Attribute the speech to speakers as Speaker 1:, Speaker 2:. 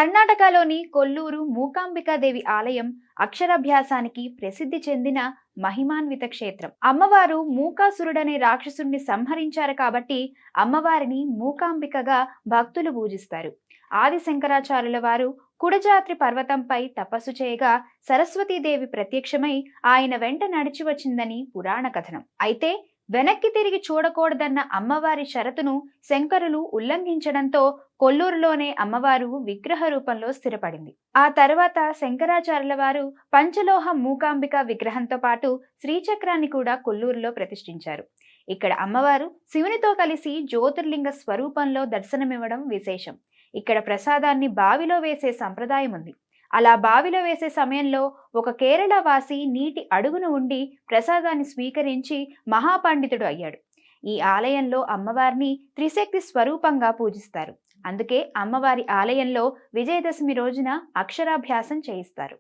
Speaker 1: కర్ణాటకలోని కొల్లూరు మూకాంబికాదేవి ఆలయం అక్షరాభ్యాసానికి ప్రసిద్ధి చెందిన మహిమాన్విత క్షేత్రం. అమ్మవారు మూకాసురుడనే రాక్షసుడిని సంహరించారు కాబట్టి అమ్మవారిని మూకాంబికగా భక్తులు పూజిస్తారు. ఆది శంకరాచార్యుల వారు కుడజాత్రి పర్వతంపై తపస్సు చేయగా సరస్వతీదేవి ప్రత్యక్షమై ఆయన వెంట నడిచి వచ్చిందని పురాణ కథనం. అయితే వెనక్కి తిరిగి చూడకూడదన్న అమ్మవారి షరతును శంకరులు ఉల్లంఘించడంతో కొల్లూరులోనే అమ్మవారు విగ్రహ రూపంలో స్థిరపడింది. ఆ తర్వాత శంకరాచార్యుల వారు పంచలోహ మూకాంబిక విగ్రహంతో పాటు శ్రీచక్రాన్ని కూడా కొల్లూరులో ప్రతిష్ఠించారు. ఇక్కడ అమ్మవారు శివునితో కలిసి జ్యోతిర్లింగ స్వరూపంలో దర్శనమివ్వడం విశేషం. ఇక్కడ ప్రసాదాన్ని బావిలో వేసే సంప్రదాయం ఉంది. అలా బావిలో వేసే సమయంలో ఒక కేరళ వాసి నీటి అడుగున ఉండి ప్రసాదాన్ని స్వీకరించి మహాపండితుడు అయ్యాడు. ఈ ఆలయంలో అమ్మవారిని త్రిశక్తి స్వరూపంగా పూజిస్తారు. అందుకే అమ్మవారి ఆలయంలో విజయదశమి రోజున అక్షరాభ్యాసం చేయిస్తారు.